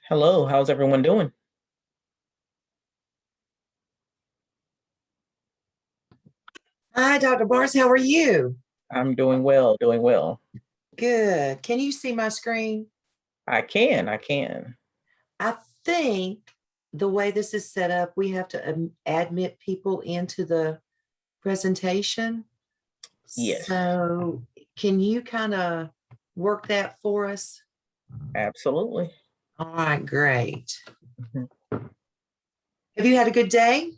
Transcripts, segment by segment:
Hello, how's everyone doing? Hi, Dr. Barnes. How are you? I'm doing well, doing well. Good. Can you see my screen? I can. I think the way this is set up, we have to admit people into the presentation. Yes, So, can you kind of work that for us? absolutely. All right, great. Mhm. Have you had a good day?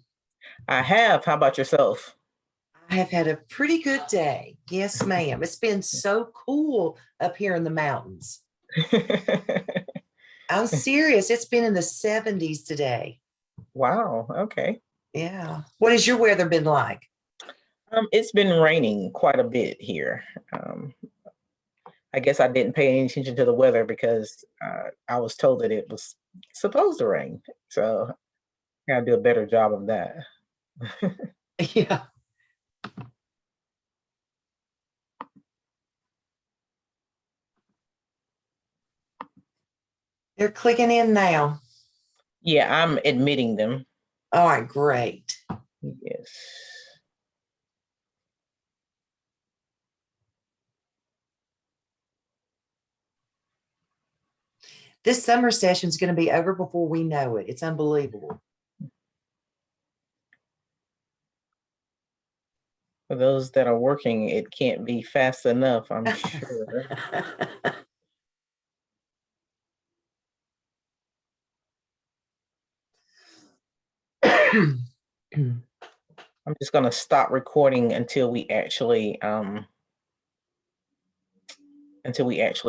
I have. How about yourself? I have had a pretty good day. Yes, ma'am. It's been so cool up here in the mountains. I'm serious. It's been in the 70s today. Wow, okay. Yeah. What has your weather been like? It's been raining quite a bit here. Um, I guess I didn't pay any attention to the weather because I was told that it was supposed to rain. So I gotta do a better job of that. Yeah. They're clicking in now. Yeah, I'm admitting them. All right, great. Yes. This summer session is going to be over before we know it. It's unbelievable. For those that are working, it can't be fast enough, I'm sure. I'm just gonna stop recording until we actually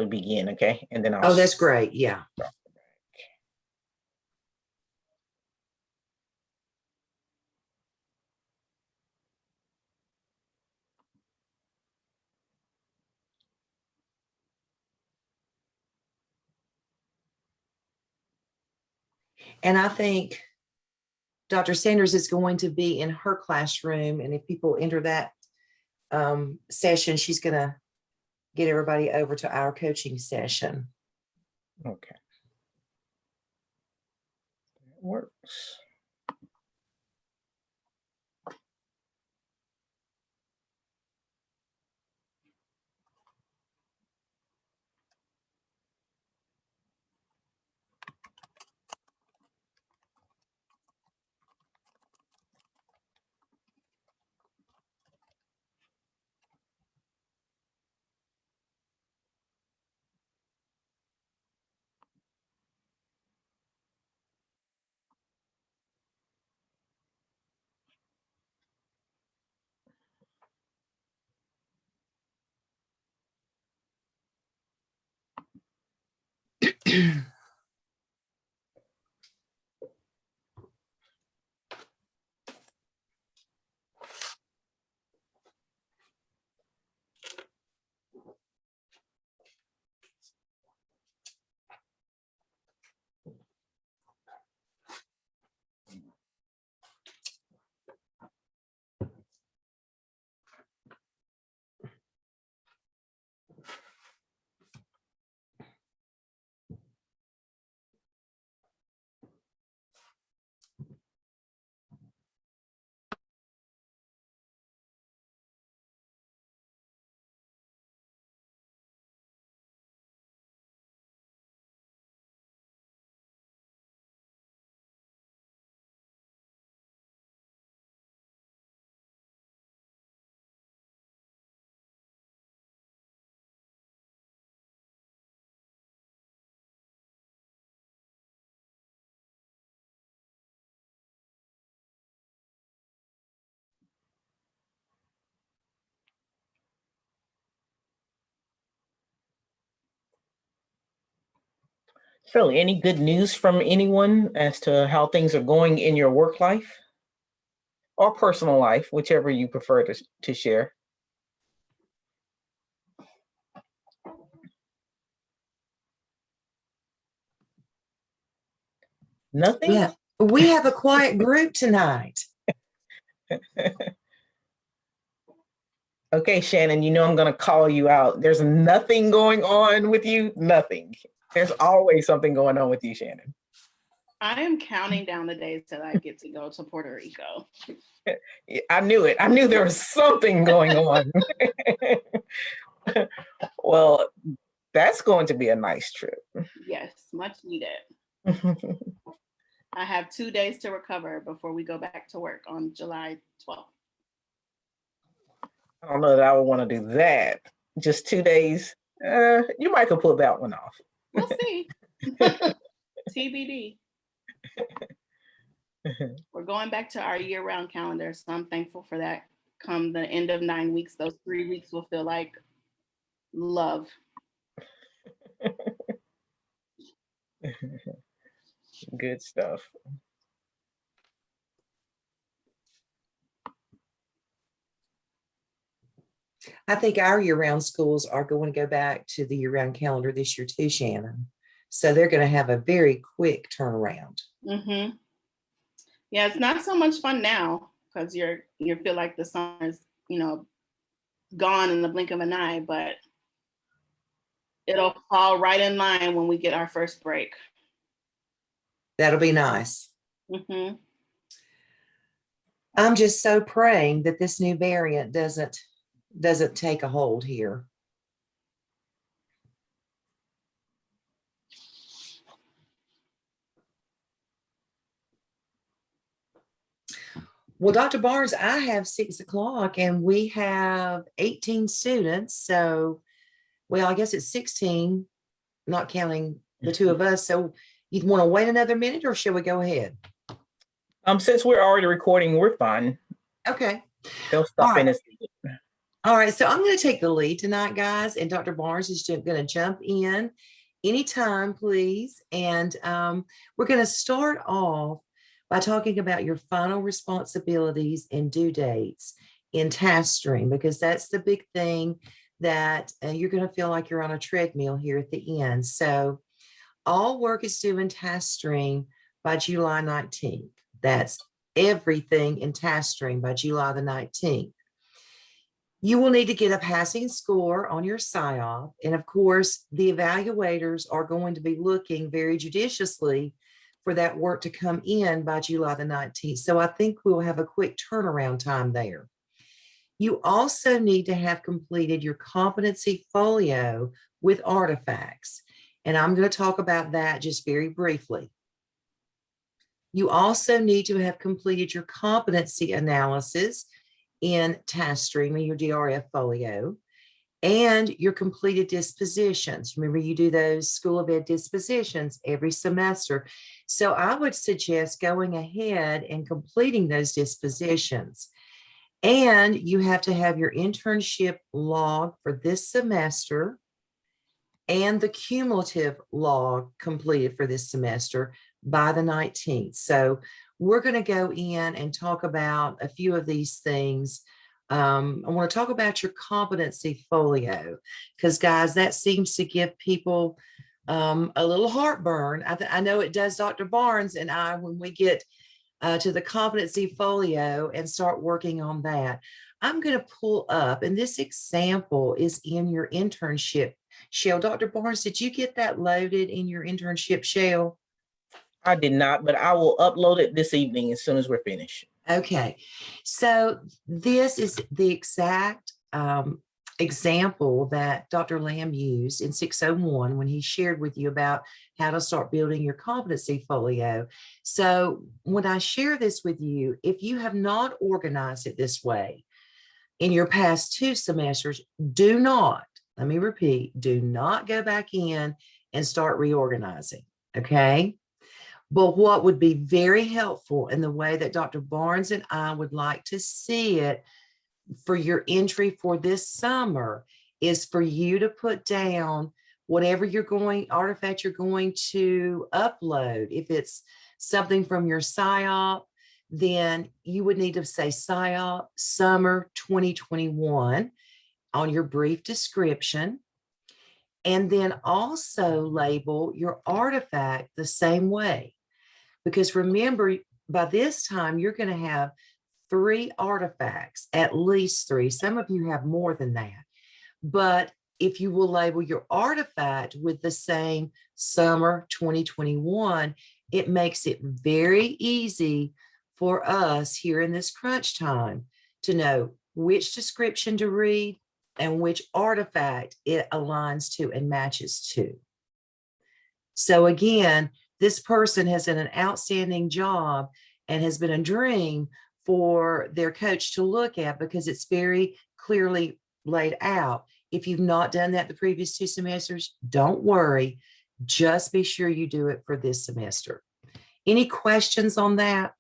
begin, okay? And then I'll Oh, that's great. Yeah. And I think Dr. Sanders is going to be in her classroom. And if people enter that session, she's going to get everybody over to our coaching session. okay. That works. So, any good news from anyone as to how things are going in your work life or personal life, whichever you prefer to share? Nothing? Yeah. We have a quiet group tonight. Okay, Shannon, you know I'm going to call you out. There's nothing going on with you? Nothing. There's always something going on with you, Shannon. I am counting down the days that I get to go to Puerto Rico. I knew it. I knew there was something going on. Well, that's going to be a nice trip. Yes, much needed. I have 2 days to recover before we go back to work on July 12th. I don't know that I would want to do that. Just 2 days. You might could pull that one off. We'll see. TBD. We're going back to our year-round calendar, so I'm thankful for that. Come the end of 9 weeks, those 3 weeks will feel like love. Good stuff. I think our year-round schools are going to go back to the year-round calendar this year too, Shannon. So they're going to have a very quick turnaround. Mm-hmm. Yeah, it's not so much fun now because you feel like the summer is, gone in the blink of an eye, but it'll fall right in line when we get our first break. That'll be nice. Mm-hmm. I'm just so praying that this new variant doesn't take a hold here. Well, Dr. Barnes, I have 6 o'clock and we have 18 students. So, well, I guess it's 16, not counting the 2 of us. So you want to wait another minute or should we go ahead? Since we're already recording, we're fine. Okay. They'll stop in. All right. So I'm going to take the lead tonight, guys. And Dr. Barnes is going to jump in anytime, please. And we're going to start off by talking about your final responsibilities and due dates in TaskStream, because that's the big thing that you're going to feel like you're on a treadmill here at the end. So all work is due in TaskStream by July 19th. That's everything in TaskStream by July the 19th. You will need to get a passing score on your SIOP. And of course, the evaluators are going to be looking very judiciously for that work to come in by July the 19th. So I think we'll have a quick turnaround time there. You also need to have completed your competency folio with artifacts. And I'm going to talk about that just very briefly. You also need to have completed your competency analysis in TaskStream and your DRF folio, and your completed dispositions. Remember, you do those School of Ed dispositions every semester. So I would suggest going ahead and completing those dispositions. And you have to have your internship log for this semester and the cumulative log completed for this semester by the 19th. So we're going to go in and talk about a few of these things. I want to talk about your competency folio because, guys, that seems to give people a little heartburn. I know it does Dr. Barnes and I when we get to the competency folio and start working on that. I'm going to pull up, and this example is in your internship shell. Dr. Barnes, did you get that loaded in your internship shell? I did not, but I will upload it this evening as soon as we're finished. Okay, so this is the exact example that Dr. Lamb used in 601 when he shared with you about how to start building your competency folio. So when I share this with you, if you have not organized it this way in your past 2 semesters, do not, let me repeat, do not go back in and start reorganizing, okay? But what would be very helpful in the way that Dr. Barnes and I would like to see it for your entry for this summer is for you to put down whatever artifact you're going to upload. If it's something from your SIOP, then you would need to say SIOP summer 2021 on your brief description. And then also label your artifact the same way. Because remember, by this time, you're going to have 3 artifacts, at least 3. Some of you have more than that. But if you will label your artifact with the same summer 2021, it makes it very easy for us here in this crunch time to know which description to read and which artifact it aligns to and matches to. So again, this person has done an outstanding job and has been a dream for their coach to look at because it's very clearly laid out. If you've not done that the previous 2 semesters, don't worry. Just be sure you do it for this semester. Any questions on that?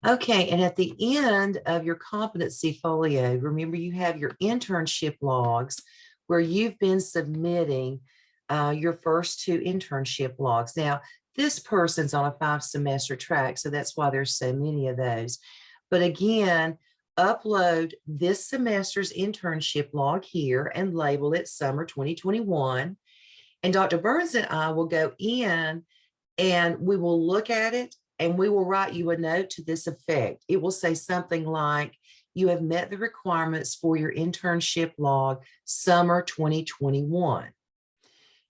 Okay, and at the end of your competency folio, remember you have your internship logs where you've been submitting your first 2 internship logs. Now, this person's on a 5-semester track, so that's why there's so many of those. But again, upload this semester's internship log here and label it summer 2021. And Dr. Burns and I will go in and we will look at it and we will write you a note to this effect. It will say something like, you have met the requirements for your internship log, summer 2021.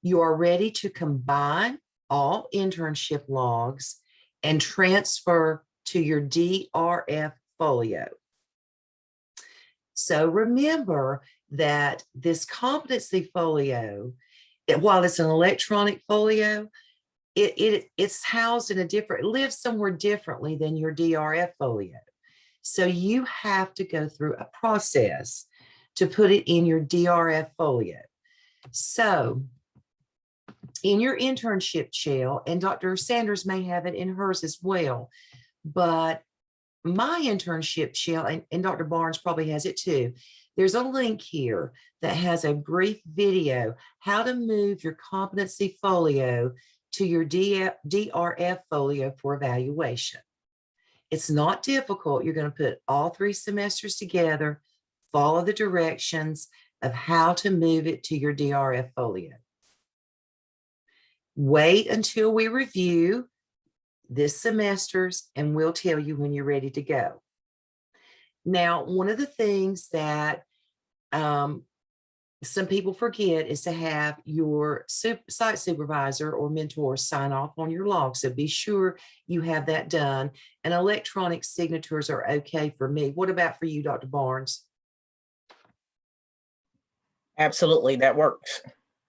You are ready to combine all internship logs and transfer to your DRF folio. So remember that this competency folio, while it's an electronic folio, it's housed in a different, it lives somewhere differently than your DRF folio. So you have to go through a process to put it in your DRF folio. So in your internship shell, and Dr. Sanders may have it in hers as well, but my internship shell, and Dr. Barnes probably has it too, there's a link here that has a brief video, how to move your competency folio to your DRF folio for evaluation. It's not difficult. You're going to put all 3 semesters together, follow the directions of how to move it to your DRF folio. Wait until we review this semester's and we'll tell you when you're ready to go. Now, one of the things that some people forget is to have your site supervisor or mentor sign off on your log. So be sure you have that done. And electronic signatures are okay for me. What about for you, Dr. Barnes? Absolutely, that works.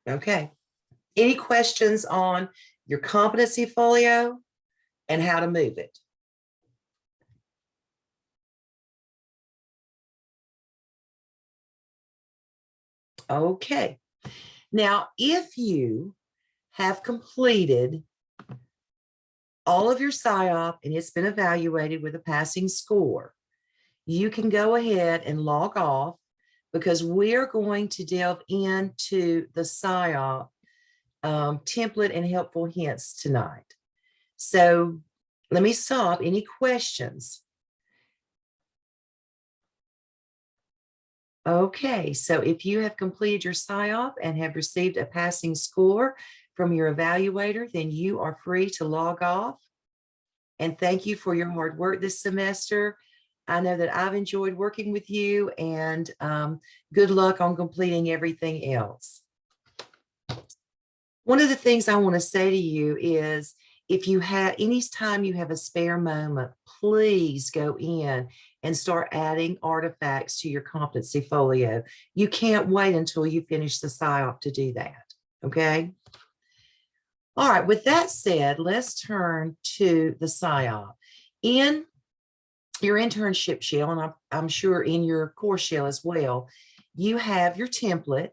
Okay. Any questions on your competency folio and how to move it? Okay. Now, if you have completed all of your PSYOP and it's been evaluated with a passing score, you can go ahead and log off because we're going to delve into the PSYOP template and helpful hints tonight. So let me stop. Any questions? Okay, so if you have completed your PSYOP and have received a passing score from your evaluator, then you are free to log off. And thank you for your hard work this semester. I know that I've enjoyed working with you, and good luck on completing everything else. One of the things I want to say to you is, if you have any time you have a spare moment, please go in and start adding artifacts to your competency folio. You can't wait until you finish the PSYOP to do that, okay? All right, with that said, let's turn to the PSYOP. In your internship shell, and I'm sure in your course shell as well, you have your template,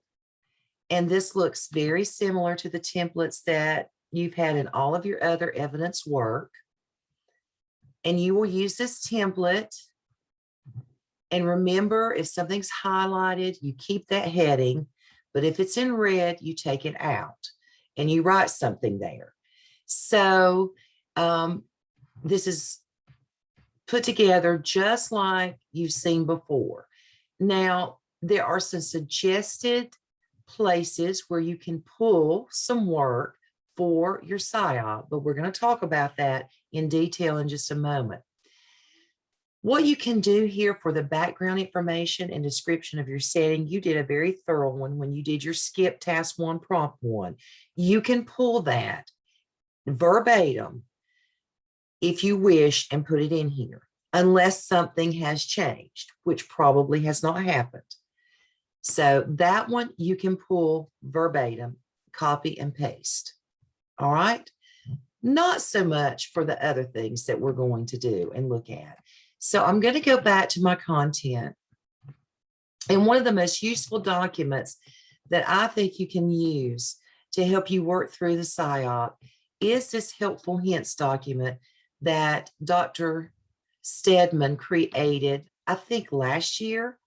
and this looks very similar to the templates that you've had in all of your other evidence work. And you will use this template. And remember, if something's highlighted, you keep that heading, but if it's in red, you take it out and you write something there. So this is put together just like you've seen before. Now, there are some suggested places where you can pull some work for your PSYOP, but we're going to talk about that in detail in just a moment. What you can do here for the background information and description of your setting, you did a very thorough one when you did your skip task 1, prompt 1. You can pull that verbatim if you wish and put it in here, unless something has changed, which probably has not happened. So that one you can pull verbatim, copy and paste. All right. Not so much for the other things that we're going to do and look at. So I'm going to go back to my content. And one of the most useful documents that I think you can use to help you work through the PSYOP is this helpful hints document that Dr. Stedman created, I think last year,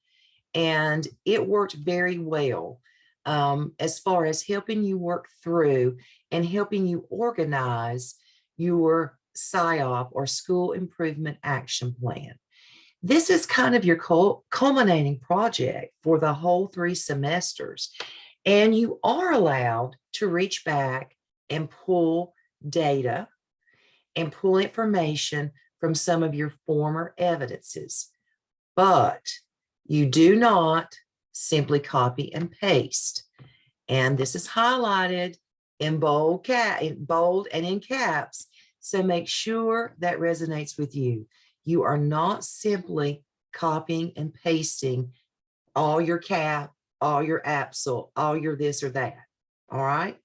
and it worked very well as far as helping you work through and helping you organize your PSYOP or School Improvement Action Plan. This is kind of your culminating project for the whole 3 semesters, and you are allowed to reach back and pull data and pull information from some of your former evidences, but you do not simply copy and paste. And this is highlighted in bold and in caps. So make sure that resonates with you. You are not simply copying and pasting all your CAP, all your APSL, all your this or that. All right.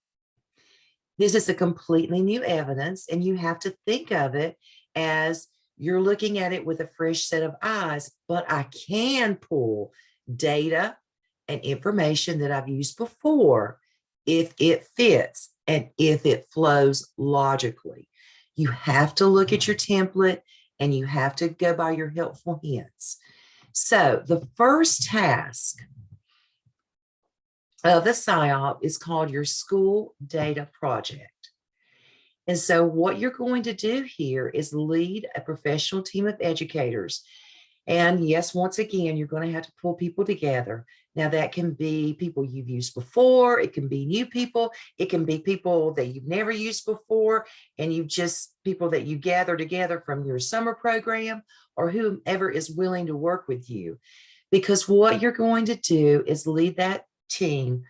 This is a completely new evidence, and you have to think of it as you're looking at it with a fresh set of eyes, but I can pull data and information that I've used before if it fits and if it flows logically. You have to look at your template and you have to go by your helpful hints. So the first task of the PSYOP is called your school data project. And so what you're going to do here is lead a professional team of educators. And yes, once again, you're going to have to pull people together. Now that can be people you've used before. It can be new people. It can be people that you've never used before. And you just people that you gather together from your summer program or whomever is willing to work with you. Because what you're going to do is lead that team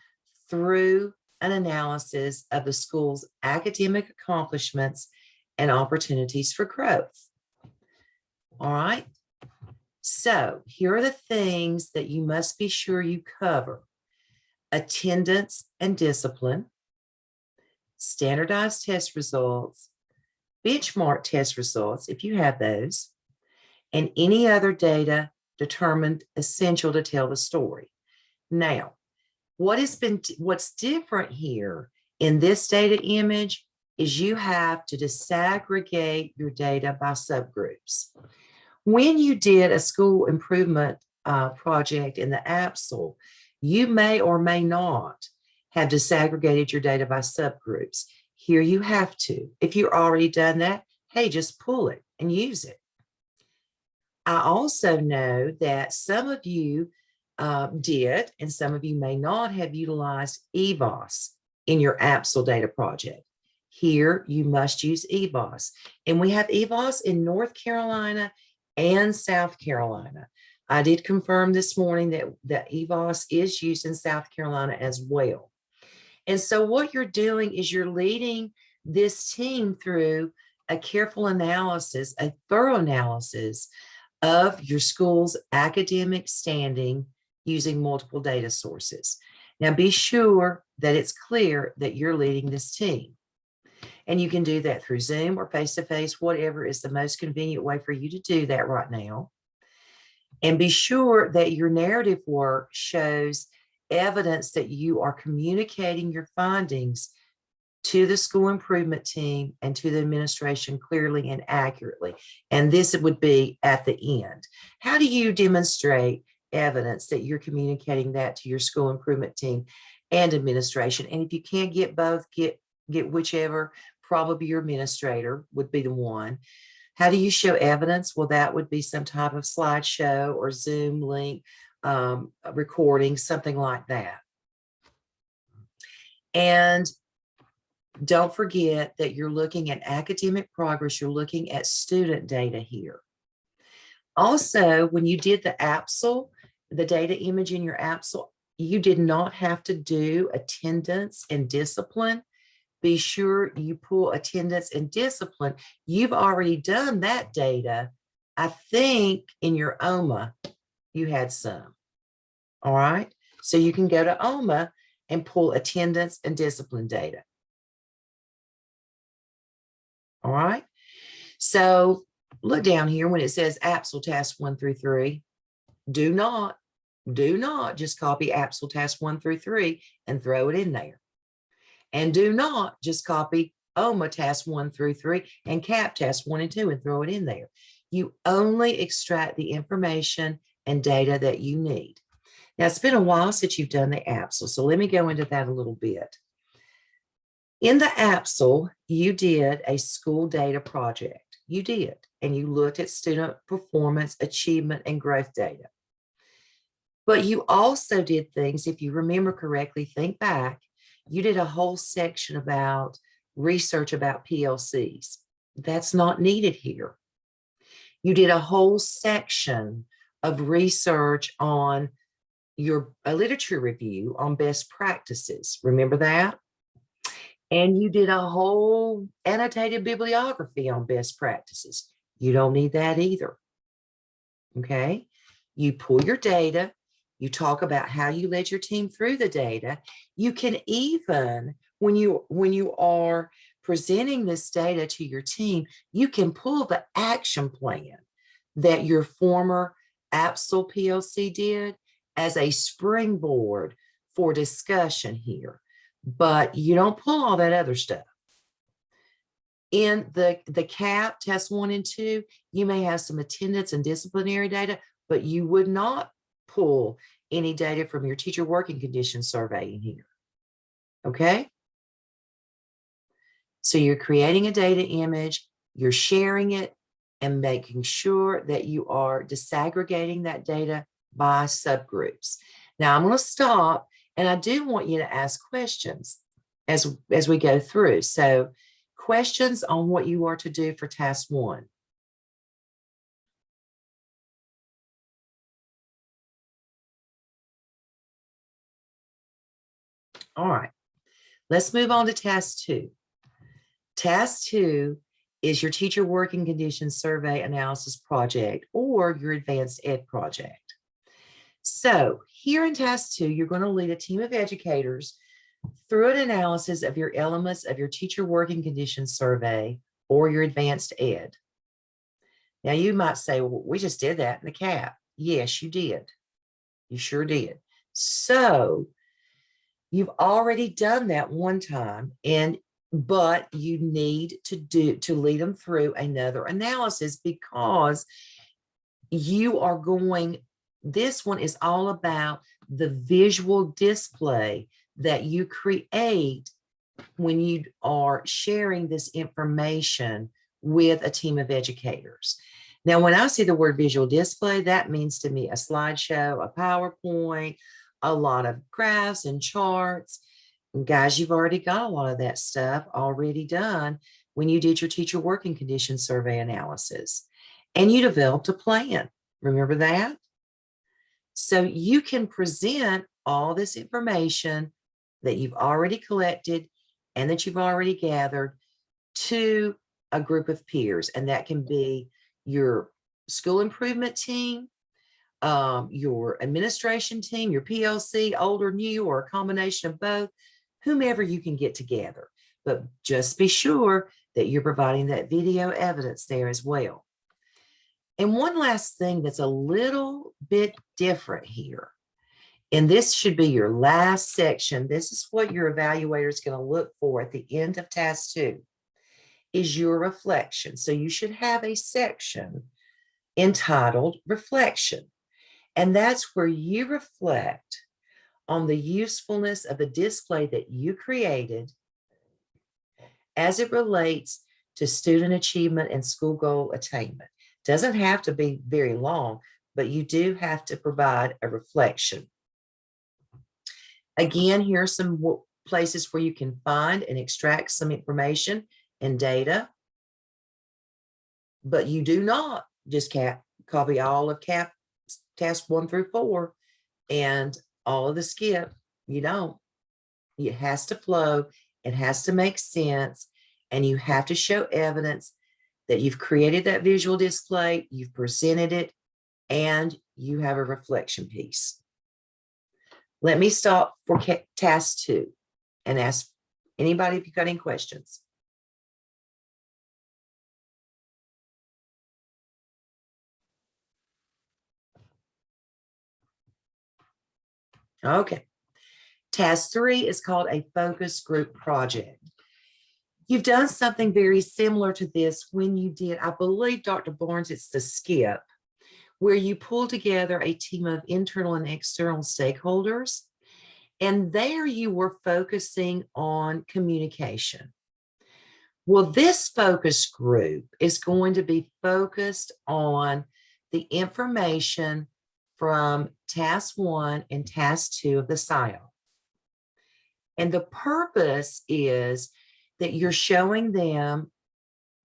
through an analysis of the school's academic accomplishments and opportunities for growth. All right. So here are the things that you must be sure you cover: attendance and discipline, standardized test results, benchmark test results, if you have those, and any other data determined essential to tell the story. Now, what's different here in this data image is you have to disaggregate your data by subgroups. When you did a school improvement project in the APSL, you may or may not have disaggregated your data by subgroups. Here you have to. If you've already done that, hey, just pull it and use it. I also know that some of you did, and some of you may not have utilized EVOS in your APSL data project. Here, you must use EVOS. And we have EVOS in North Carolina and South Carolina. I did confirm this morning that EVOS is used in South Carolina as well. And so what you're doing is you're leading this team through a careful analysis, a thorough analysis of your school's academic standing using multiple data sources. Now be sure that it's clear that you're leading this team. And you can do that through Zoom or face-to-face, whatever is the most convenient way for you to do that right now. And be sure that your narrative work shows evidence that you are communicating your findings to the school improvement team and to the administration clearly and accurately. And this would be at the end. How do you demonstrate evidence that you're communicating that to your school improvement team and administration? And if you can't get both, get whichever. Probably your administrator would be the one. How do you show evidence? Well, that would be some type of slideshow or Zoom link, recording, something like that. And don't forget that you're looking at academic progress. You're looking at student data here. Also, when you did the APSL, the data image in your APSL, you did not have to do attendance and discipline. Be sure you pull attendance and discipline. You've already done that data. I think in your OMA, you had some. All right. So you can go to OMA and pull attendance and discipline data. All right. So look down here when it says APSL tasks 1 through 3. Do not just copy APSL tasks 1 through 3 and throw it in there. And do not just copy OMA tasks 1 through 3 and CAP tasks 1 and 2 and throw it in there. You only extract the information and data that you need. Now, it's been a while since you've done the APSL, so let me go into that a little bit. In the APSL, you did a school data project. You did, and you looked at student performance, achievement, and growth data. But you also did things, if you remember correctly, think back, you did a whole section about research about PLCs. That's not needed here. You did a whole section of research on a literature review on best practices. Remember that? And you did a whole annotated bibliography on best practices. You don't need that either. Okay? You pull your data. You talk about how you led your team through the data. You can even, when you are presenting this data to your team, you can pull the action plan that your former APSL PLC did as a springboard for discussion here. But you don't pull all that other stuff. In the CAP test 1 and 2, you may have some attendance and disciplinary data, but you would not pull any data from your teacher working conditions survey in here. Okay? So you're creating a data image, you're sharing it, and making sure that you are disaggregating that data by subgroups. Now I'm going to stop, and I do want you to ask questions as we go through. So questions on what you are to do for task 1. All right, let's move on to task 2. Task 2 is your teacher working conditions survey analysis project or your advanced ed project. So here in task 2, you're going to lead a team of educators through an analysis of your elements of your teacher working conditions survey or your advanced ed. Now you might say, well, we just did that in the CAP. Yes, you did. You sure did. So you've already done that one time, but you need to lead them through another analysis because you are going, this one is all about the visual display that you create when you are sharing this information with a team of educators. Now, when I see the word visual display, that means to me a slideshow, a PowerPoint, a lot of graphs and charts. And guys, you've already got a lot of that stuff already done when you did your teacher working conditions survey analysis. And you developed a plan. Remember that? So you can present all this information that you've already collected and that you've already gathered to a group of peers. And that can be your school improvement team, your administration team, your PLC, old or new, or a combination of both, whomever you can get together. But just be sure that you're providing that video evidence there as well. And one last thing that's a little bit different here, and this should be your last section. This is what your evaluator is going to look for at the end of task 2, is your reflection. So you should have a section entitled Reflection. And that's where you reflect on the usefulness of the display that you created as it relates to student achievement and school goal attainment. Doesn't have to be very long, but you do have to provide a reflection. Again, here are some places where you can find and extract some information and data, but you do not just copy all of task 1 through 4 and all of the skip. You don't. It has to flow. It has to make sense. And you have to show evidence that you've created that visual display, you've presented it, and you have a reflection piece. Let me stop for task 2 and ask anybody if you've got any questions. Okay. Task 3 is called a focus group project. You've done something very similar to this when you did, I believe, Dr. Barnes, it's the skip, where you pull together a team of internal and external stakeholders. And there you were focusing on communication. Well, this focus group is going to be focused on the information from task 1 and task 2 of the SIOP. And the purpose is that you're showing them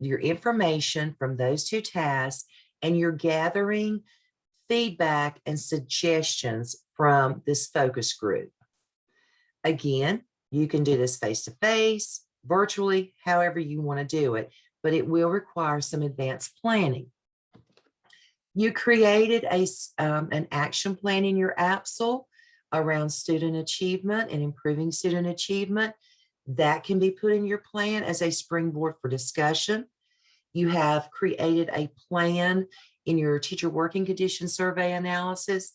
your information from those 2 tasks, and you're gathering feedback and suggestions from this focus group. Again, you can do this face-to-face, virtually, however you want to do it, but it will require some advanced planning. You created an action plan in your APSL around student achievement and improving student achievement. That can be put in your plan as a springboard for discussion. You have created a plan in your teacher working condition survey analysis.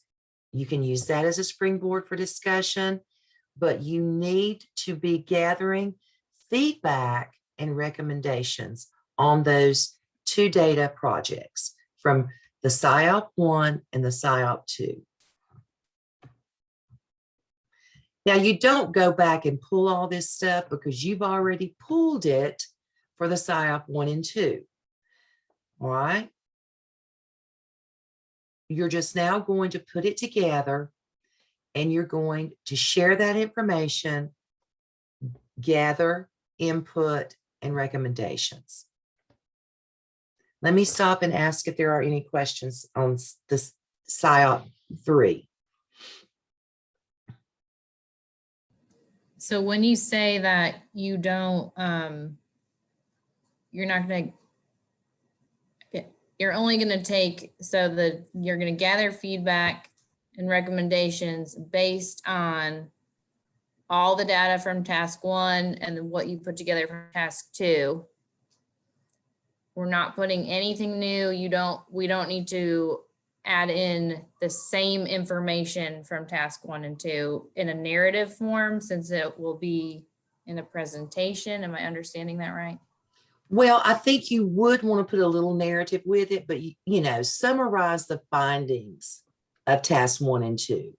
You can use that as a springboard for discussion, but you need to be gathering feedback and recommendations on those 2 data projects from the SIOP 1 and the SIOP 2. Now, you don't go back and pull all this stuff because you've already pulled it for the SIOP 1 and 2. All right. You're just now going to put it together, and you're going to share that information, gather input and recommendations. Let me stop and ask if there are any questions on this SIOP 3. So when you say that you don't, you're not going to, you're only going to take, so that you're going to gather feedback and recommendations based on all the data from task 1 and then what you put together from task 2. We're not putting anything new. We don't need to add in the same information from task 1 and 2 in a narrative form, since it will be in a presentation. Am I understanding that right? Well, I think you would want to put a little narrative with it, but you know, summarize the findings of task 1 and 2.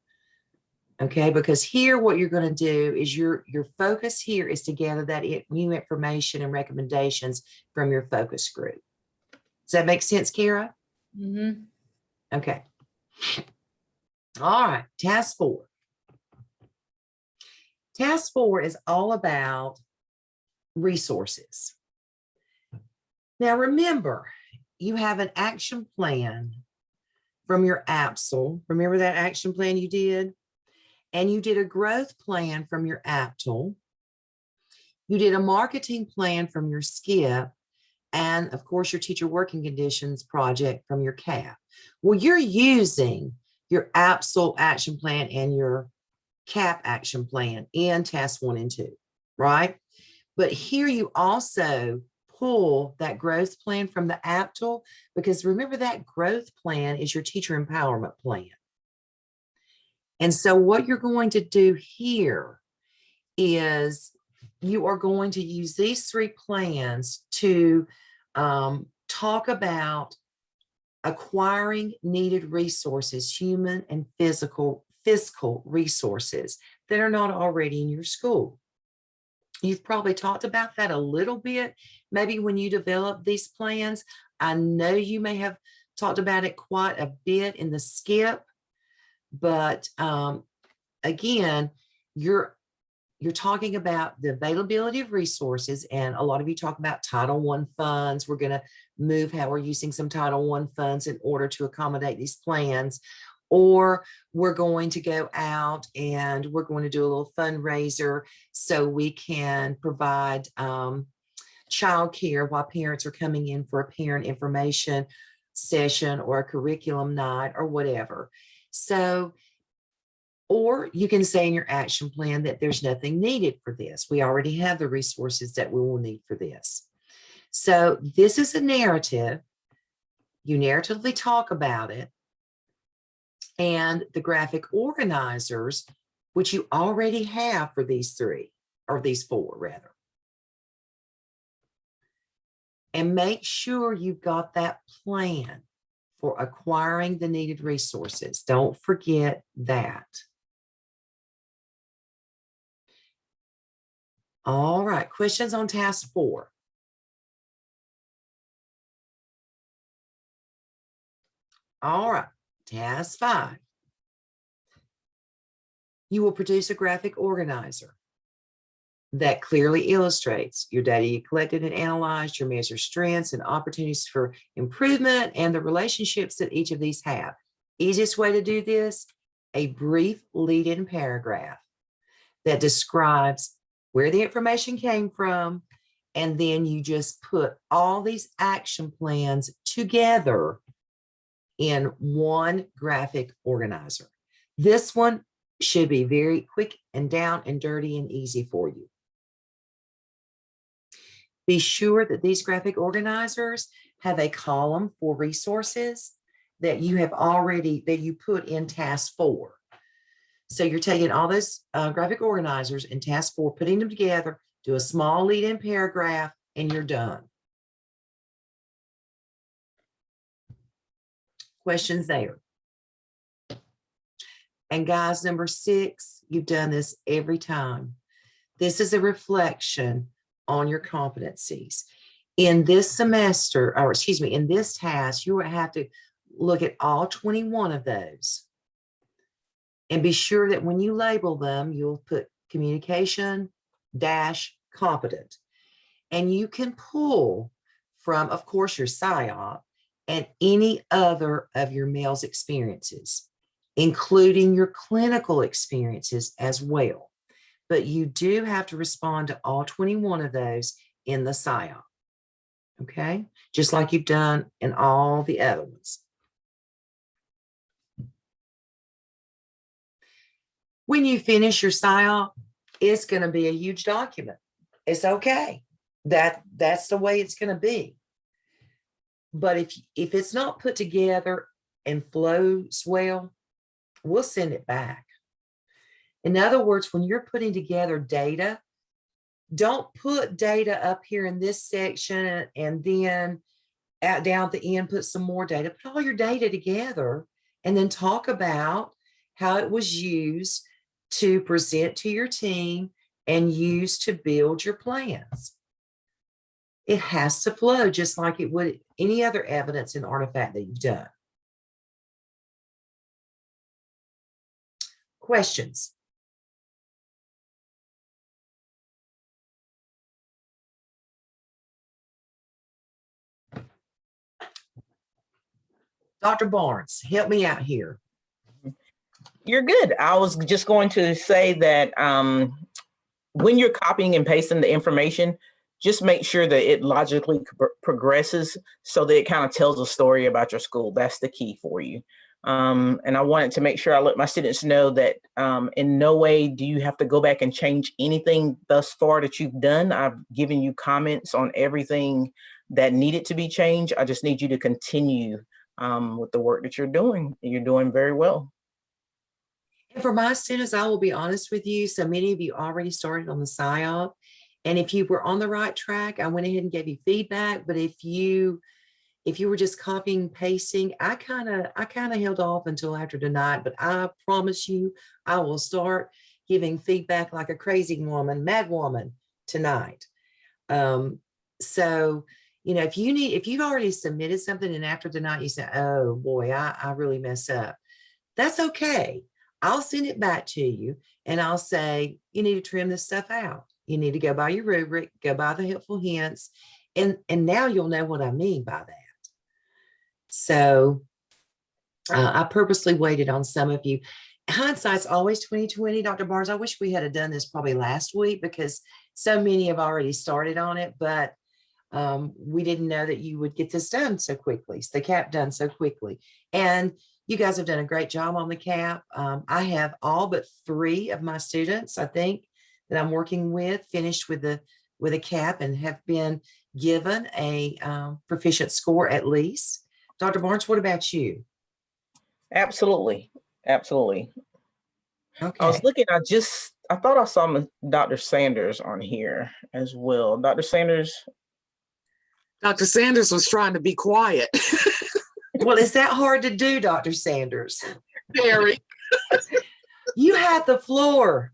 Okay, because here what you're going to do is your focus here is to gather that new information and recommendations from your focus group. Does that make sense, Kara? Mm-hmm. Okay. All right, task 4. Task 4 is all about resources. Now remember, you have an action plan from your APSL. Remember that action plan you did? And you did a growth plan from your APTL. You did a marketing plan from your SKIP. And of course, your teacher working conditions project from your CAP. Well, you're using your APSL action plan and your CAP action plan in task 1 and 2, right? But here you also pull that growth plan from the APTL, because remember that growth plan is your teacher empowerment plan. And so what you're going to do here is you are going to use these 3 plans to talk about acquiring needed resources, human and physical resources that are not already in your school. You've probably talked about that a little bit, maybe when you develop these plans. I know you may have talked about it quite a bit in the SKIP, but again, you're you're talking about the availability of resources, and a lot of you talk about Title I funds. We're going to move how we're using some Title I funds in order to accommodate these plans, or we're going to go out and we're going to do a little fundraiser so we can provide childcare while parents are coming in for a parent information session or a curriculum night or whatever. So, or you can say in your action plan that there's nothing needed for this. We already have the resources that we will need for this. So this is a narrative. You narratively talk about it. And the graphic organizers, which you already have for these three, or these four rather. And make sure you've got that plan for acquiring the needed resources. Don't forget that. All right, questions on task 4. All right, task 5. You will produce a graphic organizer that clearly illustrates your data you collected and analyzed, your measure strengths and opportunities for improvement, and the relationships that each of these have. Easiest way to do this, a brief lead-in paragraph that describes where the information came from, and then you just put all these action plans together in one graphic organizer. This one should be very quick and down and dirty and easy for you. Be sure that these graphic organizers have a column for resources that you have already, that you put in task 4. So you're taking all those graphic organizers in task 4, putting them together, do a small lead-in paragraph, and you're done. Questions there? And guys, number 6, you've done this every time. This is a reflection on your competencies. In this semester, or excuse me, in this task, you will have to look at all 21 of those. And be sure that when you label them, you'll put communication - competent. And you can pull from, of course, your PSYOP and any other of your MELS experiences, including your clinical experiences as well. But you do have to respond to all 21 of those in the PSYOP. Okay? Just like you've done in all the other ones. When you finish your PSYOP, it's going to be a huge document. It's okay. That's the way it's going to be. But if it's not put together and flows well, we'll send it back. In other words, when you're putting together data, don't put data up here in this section and then down at the end, put some more data. Put all your data together and then talk about how it was used to present to your team and use to build your plans. It has to flow just like it would any other evidence and artifact that you've done. Questions? Dr. Barnes, help me out here. You're good. I was just going to say that when you're copying and pasting the information, just make sure that it logically progresses so that it kind of tells a story about your school. That's the key for you. And I wanted to make sure I let my students know that in no way do you have to go back and change anything thus far that you've done. I've given you comments on everything that needed to be changed. I just need you to continue with the work that you're doing. You're doing very well. And for my students, I will be honest with you. So many of you already started on the PSYOP. And if you were on the right track, I went ahead and gave you feedback. But if you were just copying and pasting, I kind of held off until after tonight. But I promise you, I will start giving feedback like a crazy woman, mad woman tonight. So, you know, if you've already submitted something and after tonight you say, oh boy, I really messed up. That's okay. I'll send it back to you and I'll say, you need to trim this stuff out. You need to go by your rubric, go by the helpful hints. And now you'll know what I mean by that. So I purposely waited on some of you. Hindsight's always 2020, Dr. Barnes. I wish we had done this probably last week because so many have already started on it, but we didn't know that you would get this done so quickly, the CAP done so quickly. And you guys have done a great job on the CAP. I have all but 3 of my students, I think, that I'm working with finished with a CAP and have been given a proficient score at least. Dr. Barnes, what about you? Absolutely. Absolutely. I Okay. was looking, I thought I saw Dr. Sanders on here as well. Dr. Sanders. Dr. Sanders was trying to be quiet. Well, is that hard to do, Dr. Sanders? Very. You had the floor.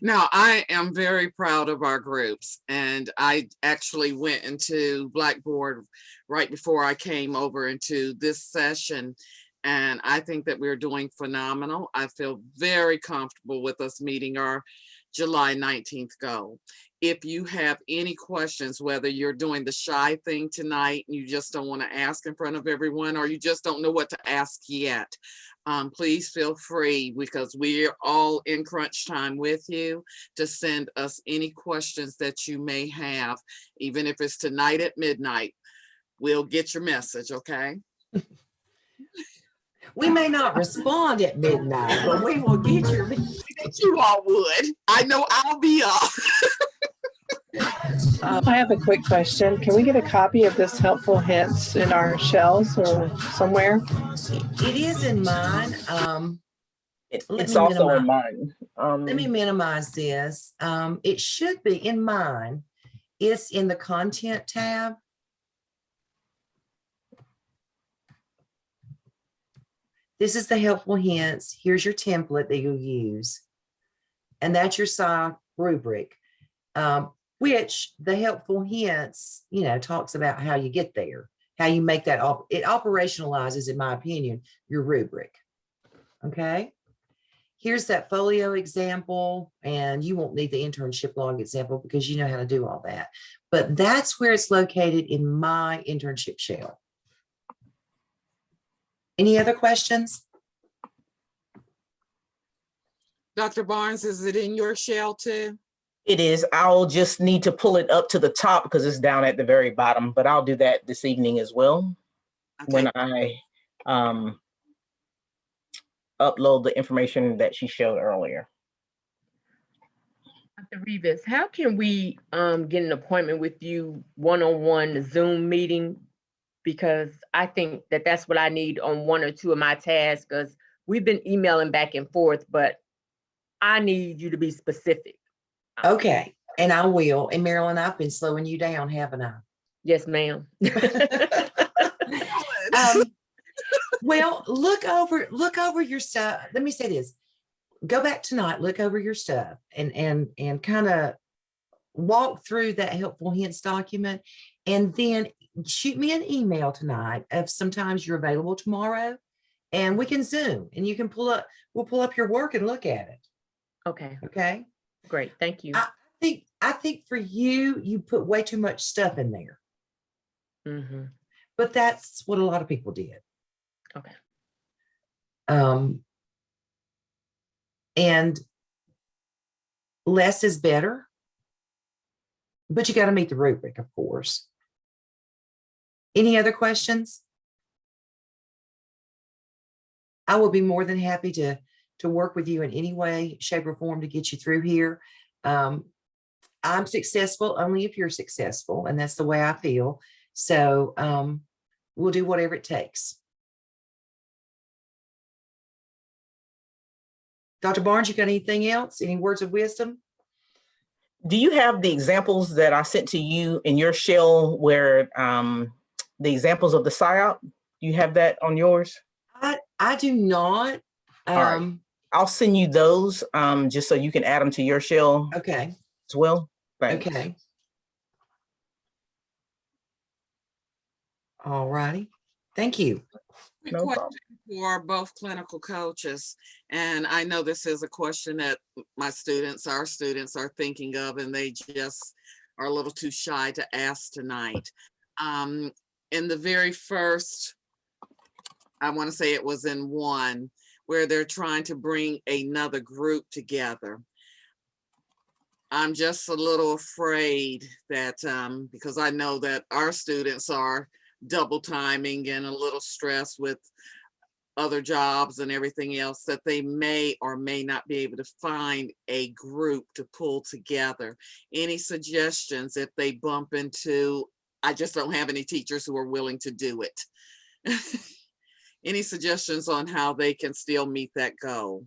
Now, I am very proud of our groups. And I actually went into Blackboard right before I came over into this session. And I think that we're doing phenomenal. I feel very comfortable with us meeting our July 19th goal. If you have any questions, whether you're doing the shy thing tonight and you just don't want to ask in front of everyone, or you just don't know what to ask yet, please feel free, because we're all in crunch time with you, to send us any questions that you may have, even if it's tonight at midnight. We'll get your message, okay? We may not respond at midnight, but we will get your. You all would. I know I'll be up. I have a quick question. Can we get a copy of this helpful hints in our shells or somewhere? It is in mine. It's also in mine. Let me minimize this. It should be in mine. It's in the content tab. This is the helpful hints. Here's your template that you'll use. And that's your SCI rubric, which the helpful hints, talks about how you get there, how you make that, it operationalizes, in my opinion, your rubric. Okay. Here's that folio example, and you won't need the internship log example because you know how to do all that. But that's where it's located in my internship shell. Any other questions? Dr. Barnes, is it in your shell too? It is. I'll just need to pull it up to the top because it's down at the very bottom, but I'll do that this evening as well. Okay. When I upload the information that she showed earlier. Dr. Rivas, how can we get an appointment with you one-on-one Zoom meeting? Because I think that that's what I need on 1 or 2 of my tasks, because we've been emailing back and forth, but I need you to be specific. Okay, and I will. And Marilyn, I've been slowing you down, haven't I? Yes, ma'am. Well, look over your stuff. Let me say this. Go back tonight, look over your stuff and kind of walk through that helpful hints document, and then shoot me an email tonight of sometimes you're available tomorrow, and we can Zoom and you can we'll pull up your work and look at it. Okay, Okay. great. Thank you. I think for you put way too much stuff in there, Mm-hmm. but that's what a lot of people did. Okay. And less is better, but you got to meet the rubric, of course. Any other questions? I will be more than happy to work with you in any way, shape, or form to get you through here. I'm successful only if you're successful, and that's the way I feel. So we'll do whatever it takes. Dr. Barnes, you got anything else? Any words of wisdom? Do you have the examples that I sent to you in your shell where the examples of the PSYOP? Do you have that on yours? I do not. Right. I'll send you those just so you can add them to your shell Okay. as well. Thanks. Okay. All righty. Thank you. Quick No question problem. for both clinical coaches, and I know this is a question that our students are thinking of, and they just are a little too shy to ask tonight. In the very first, I want to say it was in one, where they're trying to bring another group together. I'm just a little afraid that, because I know that our students are double timing and a little stressed with other jobs and everything else, that they may or may not be able to find a group to pull together. Any suggestions if they bump into, I just don't have any teachers who are willing to do it. Any suggestions on how they can still meet that goal?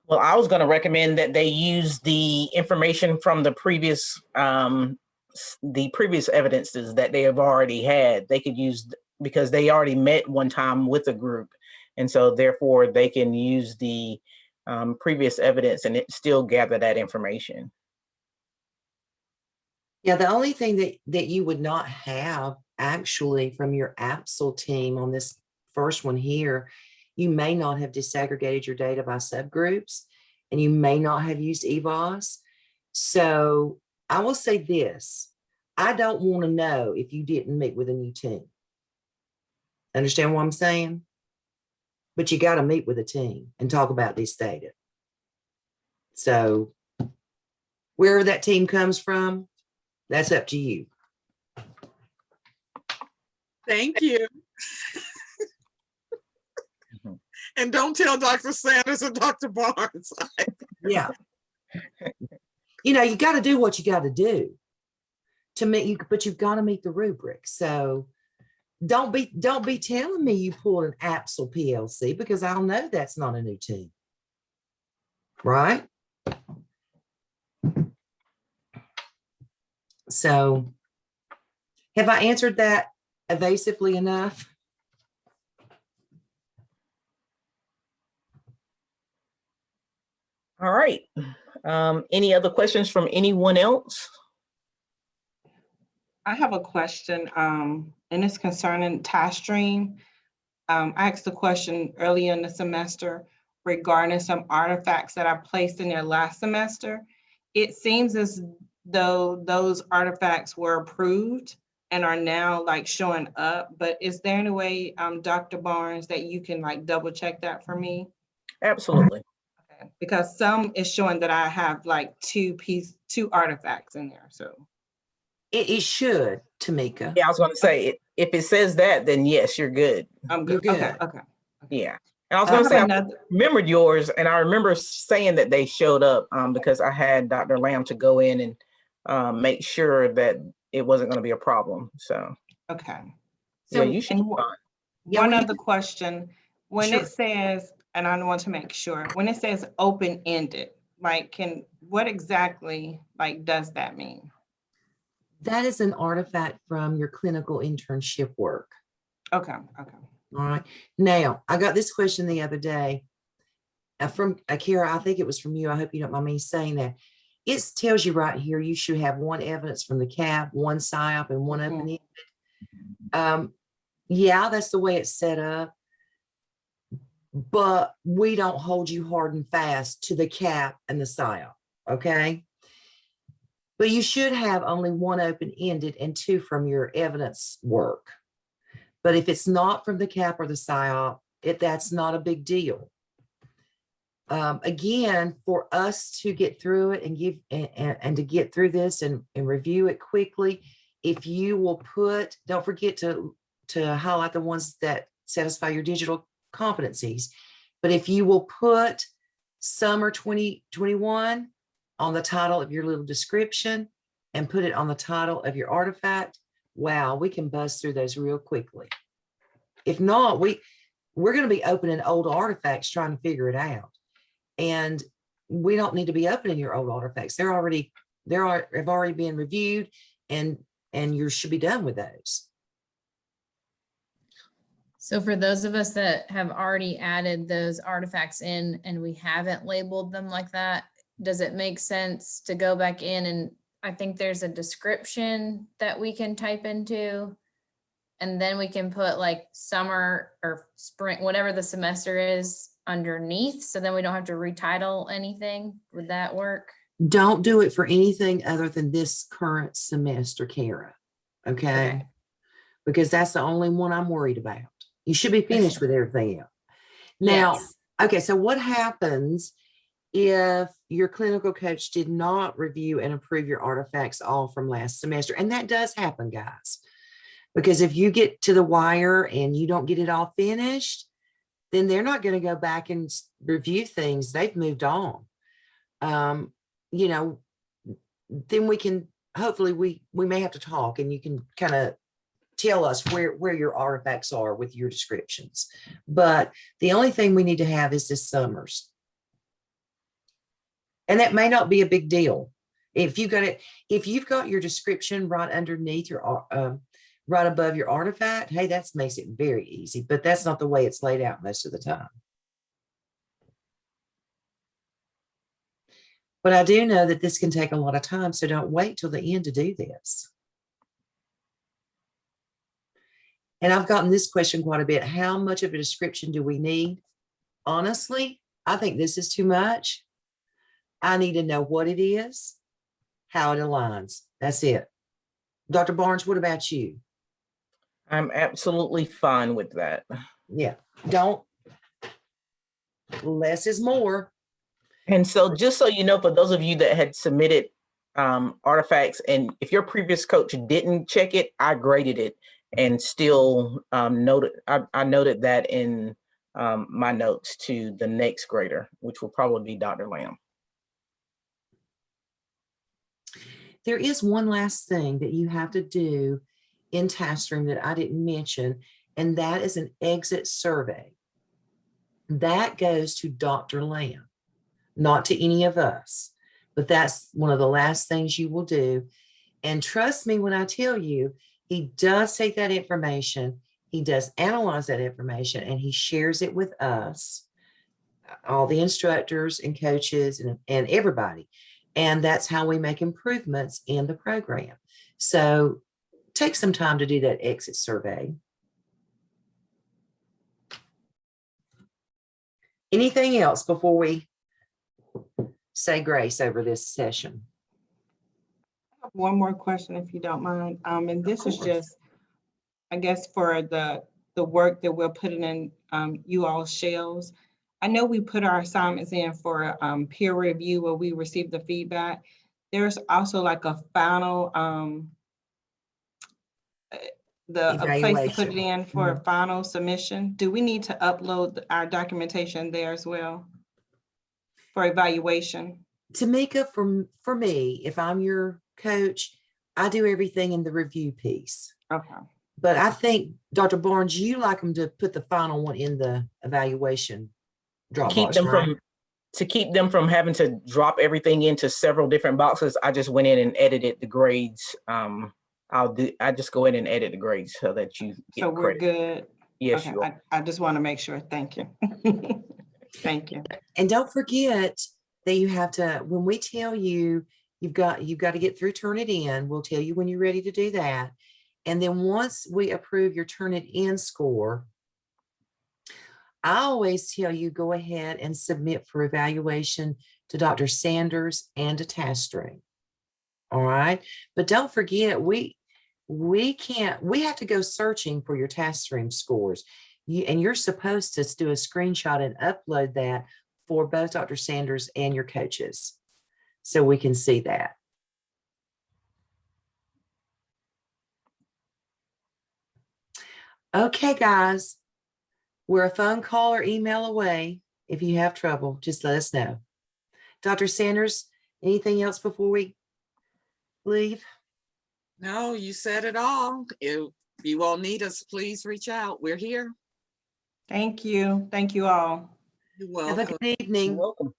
Well, I was going to recommend that they use the information from the previous evidences that they have already had. They could use, because they already met one time with a group, and so therefore they can use the previous evidence and still gather that information. Yeah, the only thing that you would not have actually from your APSL team on this first one here, you may not have disaggregated your data by subgroups, and you may not have used EVOS. So I will say this, I don't want to know if you didn't meet with a new team. Understand what I'm saying? But you got to meet with a team and talk about this data. So wherever that team comes from, that's up to you. Thank you. And don't tell Dr. Sanders and Dr. Barnes. Yeah. You know, you got to do what you got to do to meet you, but you've got to meet the rubric. So don't be telling me you pulled an APSL PLC, because I'll know that's not a new team. Right? So have I answered that evasively enough? All right. Any other questions from anyone else? I have a question, and it's concerning TiStream. I asked a question earlier in the semester regarding some artifacts that I placed in there last semester. It seems as though those artifacts were approved and are now like showing up, but is there any way, Dr. Barnes, that you can like double check that for me? Absolutely. Okay. Because some is showing that I have like two artifacts in there, so. It should, Tamika. Yeah, I was going to say, if it says that, then yes, you're good. I'm You're good. good. Okay. Yeah. And I was going to say, I remembered yours, and I remember saying that they showed up because I had Dr. Lamb to go in and make sure that it wasn't going to be a problem. So, Okay. yeah, you should be fine. One other question, when Sure. it says, and I want to make sure, when it says open-ended, like what exactly like does that mean? That is an artifact from your clinical internship work. Okay. All right. Now, I got this question the other day from Akira. I think it was from you. I hope you don't mind me saying that. It tells you right here, you should have one evidence from the CAP, one PSYOP, and one open-ended. Yeah, that's the way it's set up. But we don't hold you hard and fast to the CAP and the PSYOP, okay? But you should have only one open-ended and two from your evidence work. But if it's not from the CAP or the PSYOP, that's not a big deal. Again, for us to get through it and give and to get through this and review it quickly, if you will don't forget to highlight the ones that satisfy your digital competencies. But if you will put summer 2021 on the title of your little description and put it on the title of your artifact, wow, we can buzz through those real quickly. If not, we're going to be opening old artifacts trying to figure it out. And we don't need to be opening your old artifacts. Have already been reviewed, and you should be done with those. So for those of us that have already added those artifacts in and we haven't labeled them like that, does it make sense to go back in, and I think there's a description that we can type into and then we can put like summer or spring, whatever the semester is underneath, so then we don't have to retitle anything. Would that work? Don't do it for anything other than this current semester, Kara. Okay? Okay. Because that's the only one I'm worried about. You should be finished with everything else. Now, Yes. okay, so what happens if your clinical coach did not review and approve your artifacts all from last semester? And that does happen, guys. Because if you get to the wire and you don't get it all finished, then they're not going to go back and review things. They've moved on. You know, then we can, hopefully we may have to talk and you can kind of tell us where your artifacts are with your descriptions. But the only thing we need to have is this summers. And that may not be a big deal. If you've got your description right underneath your, right above your artifact, hey, that makes it very easy, but that's not the way it's laid out most of the time. But I do know that this can take a lot of time, so don't wait till the end to do this. And I've gotten this question quite a bit. How much of a description do we need? Honestly, I think this is too much. I need to know what it is, how it aligns. That's it. Dr. Barnes, what about you? I'm absolutely fine with that. Yeah, don't. Less is more. And so just so you know, for those of you that had submitted artifacts, and if your previous coach didn't check it, I graded it and still noted, I noted that in my notes to the next grader, which will probably be Dr. Lamb. There is one last thing that you have to do in TaskStream that I didn't mention, and that is an exit survey. That goes to Dr. Lamb, not to any of us, but that's one of the last things you will do. And trust me when I tell you, he does take that information, he does analyze that information, and he shares it with us, all the instructors and coaches and everybody. And that's how we make improvements in the program. So take some time to do that exit survey. Anything else before we say grace over this session? One more question, if you don't mind. And this is course. just, I guess, for the work that we're putting in you all's shells. I know we put our assignments in for peer review where we receive the feedback. There's also like a final, a place to put it in for a final submission. Do we need to upload our documentation there as well for evaluation? Tamika, for me, if I'm your coach, I do everything in the review piece. Okay. But I think, Dr. Barnes, you like them to put the final one in the evaluation Dropbox, right? To keep them from having to drop everything into several different boxes, I just went in and edited the grades. I just go in and edit the grades so that you get So we're credit. good. Yes, Okay, you are. I just want to make sure. Thank you. Thank you. And don't forget that you have to, when we tell you, you've got to get through Turnitin, we'll tell you when you're ready to do that. And then once we approve your Turnitin score, I always tell you, go ahead and submit for evaluation to Dr. Sanders and to TaskStream. All right. But don't forget, we have to go searching for your TaskStream scores. And you're supposed to do a screenshot and upload that for both Dr. Sanders and your coaches, so we can see that. Okay, guys, we're a phone call or email away. If you have trouble, just let us know. Dr. Sanders, anything else before we leave? No, you said it all. If you all need us, please reach out. We're here. Thank you. Thank you all. You're Have a welcome. good You're evening. welcome.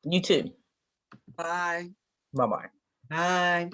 You too. Bye. Bye-bye. Bye.